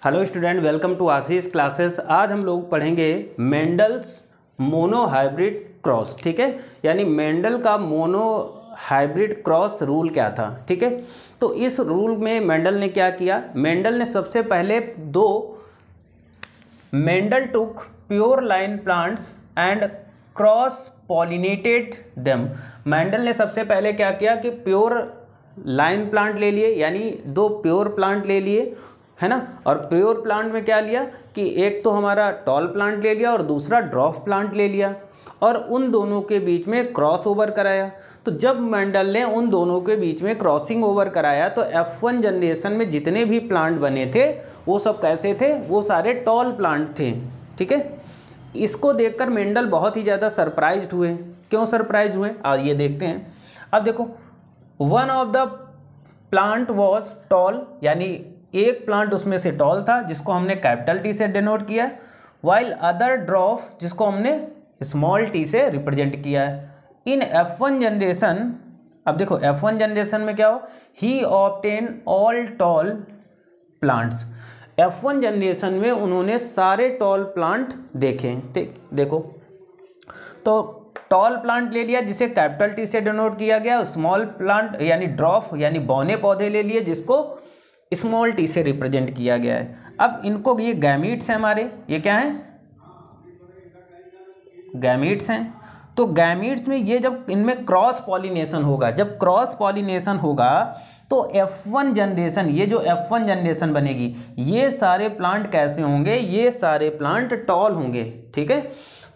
Hello student, welcome to Ashish classes. आज हम लोग पढ़ेंगे मेंडल्स मोनो हाइब्रिड क्रॉस। ठीक है, यानी मेंडल का मोनो हाइब्रिड क्रॉस रूल क्या था। ठीक है, तो इस रूल में मेंडल ने क्या किया, मेंडल ने सबसे पहले Mendel took pure line plants and cross pollinated them. Mendel ने सबसे पहले क्या किया कि प्योर लाइन प्लांट ले लिए, यानी दो प्योर प्लांट ले लिए, है ना। और प्योर प्लांट में क्या लिया कि एक तो हमारा टॉल प्लांट ले लिया और दूसरा ड्रॉफ प्लांट ले लिया, और उन दोनों के बीच में क्रॉस ओवर कराया। तो जब मेंडल ने उन दोनों के बीच में क्रॉसिंग ओवर कराया तो F1 जनरेशन में जितने भी प्लांट बने थे वो सब कैसे थे, वो सारे टॉल प्लांट थे। ठीक है, इसको देखकर मेंडल बहुत ही ज़्यादा सरप्राइज्ड हुए। क्यों सरप्राइज हुए, ये देखते हैं। अब देखो, one of the plant was tall, यानी एक प्लांट उसमें से टॉल था जिसको हमने कैपिटल टी से डिनोट किया है, वाइल अदर ड्रॉफ जिसको हमने स्मॉल टी से रिप्रेजेंट किया है। इन F1 जनरेशन, अब देखो F1 जनरेशन में क्या हो, he obtain all tall plants. F1 generation में उन्होंने सारे टॉल प्लांट देखे। ठीक, देखो तो टॉल प्लांट ले लिया जिसे कैपिटल टी से डिनोट किया गया, स्मॉल प्लांट यानी ड्रॉफ यानी बौने पौधे ले लिए जिसको स्मॉल टी से रिप्रेजेंट किया गया है। अब इनको, ये गैमीट्स हैं हमारे, ये क्या हैं, गैमीट्स हैं। तो गैमीट्स में ये जब इनमें क्रॉस पॉलिनेशन होगा, जब क्रॉस पॉलिनेशन होगा तो F1 जनरेशन, ये जो F1 जनरेशन बनेगी, ये सारे प्लांट कैसे होंगे, ये सारे प्लांट टॉल होंगे। ठीक है,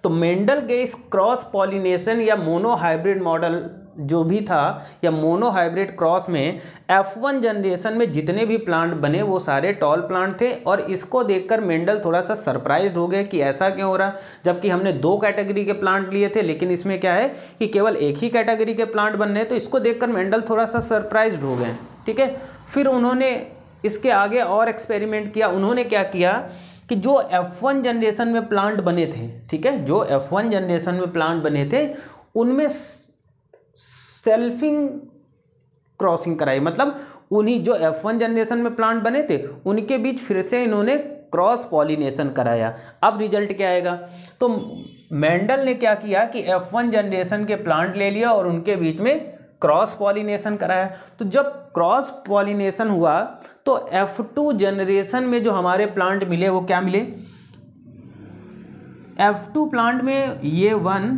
तो मेंडल के इस क्रॉस पॉलिनेशन या मोनो हाइब्रिड मॉडल जो भी था या मोनो हाइब्रिड क्रॉस में F1 जनरेशन में जितने भी प्लांट बने वो सारे टॉल प्लांट थे। और इसको देखकर मेंडल थोड़ा सा सरप्राइज्ड हो गए कि ऐसा क्यों हो रहा, जबकि हमने दो कैटेगरी के प्लांट लिए थे लेकिन इसमें क्या है कि केवल एक ही कैटेगरी के प्लांट बन रहे हैं। तो इसको देखकर मेंडल थोड़ा सा सरप्राइज्ड हो गए। ठीक है, फिर उन्होंने इसके आगे और एक्सपेरिमेंट किया। उन्होंने क्या किया कि जो F1 जनरेशन में प्लांट बने थे, ठीक है, जो F1 जनरेशन में प्लांट बने थे उनमें सेल्फिंग क्रॉसिंग कराई। मतलब उन्हीं जो F1 जनरेशन में प्लांट बने थे उनके बीच फिर से इन्होंने क्रॉस पॉलिनेशन कराया। अब रिजल्ट क्या आएगा, तो मेंडल ने क्या किया कि F1 जनरेशन के प्लांट ले लिया और उनके बीच में क्रॉस पॉलिनेशन कराया। तो जब क्रॉस पॉलिनेशन हुआ तो F2 जनरेशन में जो हमारे प्लांट मिले वो क्या मिले, F2 प्लांट में ये 1,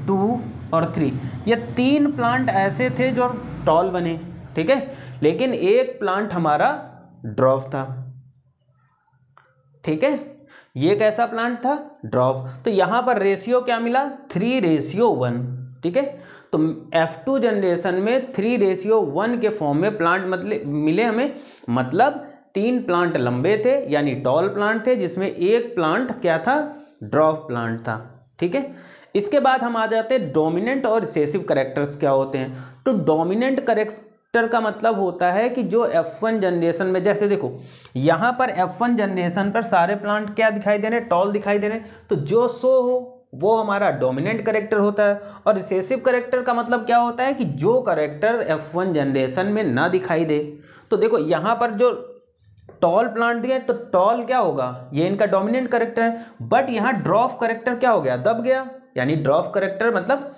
2 और 3, ये 3 प्लांट ऐसे थे जो टॉल बने। ठीक है, लेकिन एक प्लांट हमारा ड्रॉफ था। ठीक है, ये कैसा प्लांट था, ड्रॉफ। तो यहां पर रेशियो क्या मिला, 3:1। ठीक है, तो F2 जनरेशन में 3:1 के फॉर्म में प्लांट मतलब मिले हमें, मतलब 3 प्लांट लंबे थे यानी टॉल प्लांट थे, जिसमें एक प्लांट क्या था, ड्रॉफ प्लांट था। ठीक है, इसके बाद हम आ जाते हैं डोमिनेंट और रिसेसिव कैरेक्टर्स क्या होते हैं। तो डोमिनेंट कैरेक्टर का मतलब होता है कि जो F1 जनरेशन में, जैसे देखो यहाँ पर F1 जनरेशन पर सारे प्लांट क्या दिखाई दे रहे हैं, टॉल दिखाई दे रहे हैं, तो जो सो हो वो हमारा डोमिनेंट कैरेक्टर होता है। और रिसेसिव कैरेक्टर का मतलब क्या होता है कि जो कैरेक्टर F1 जनरेशन में ना दिखाई दे। तो देखो यहाँ पर जो टॉल प्लांट दिए तो टॉल क्या होगा, ये इनका डोमिनेंट कैरेक्टर है, बट यहाँ ड्रॉफ कैरेक्टर क्या हो गया, दब गया, यानी ड्रॉफ कैरेक्टर मतलब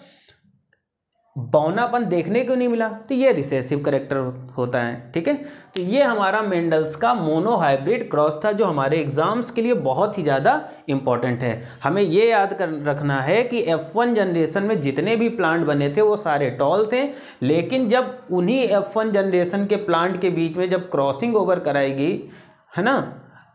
बौनापन देखने को नहीं मिला, तो ये रिसेसिव कैरेक्टर होता है। ठीक है, तो ये हमारा मेंडल्स का मोनो हाइब्रिड क्रॉस था जो हमारे एग्जाम्स के लिए बहुत ही ज़्यादा इंपॉर्टेंट है। हमें ये याद कर रखना है कि F1 जनरेशन में जितने भी प्लांट बने थे वो सारे टॉल थे, लेकिन जब उन्हीं F1 जनरेशन के प्लांट के बीच में जब क्रॉसिंग ओवर कराएगी, है ना,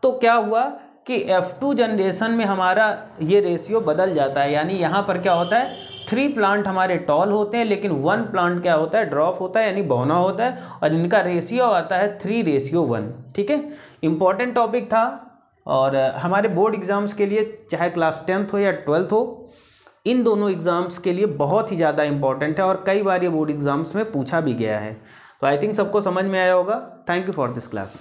तो क्या हुआ कि F2 जनरेशन में हमारा ये रेशियो बदल जाता है। यानी यहाँ पर क्या होता है, 3 प्लांट हमारे टॉल होते हैं लेकिन 1 प्लांट क्या होता है, ड्रॉप होता है यानी बौना होता है, और इनका रेशियो आता है 3:1। ठीक है, इंपॉर्टेंट टॉपिक था और हमारे बोर्ड एग्जाम्स के लिए, चाहे क्लास 10th हो या 12th हो, इन दोनों एग्जाम्स के लिए बहुत ही ज़्यादा इंपॉर्टेंट है और कई बार ये बोर्ड एग्जाम्स में पूछा भी गया है। तो आई थिंक सबको समझ में आया होगा। Thank you for this class.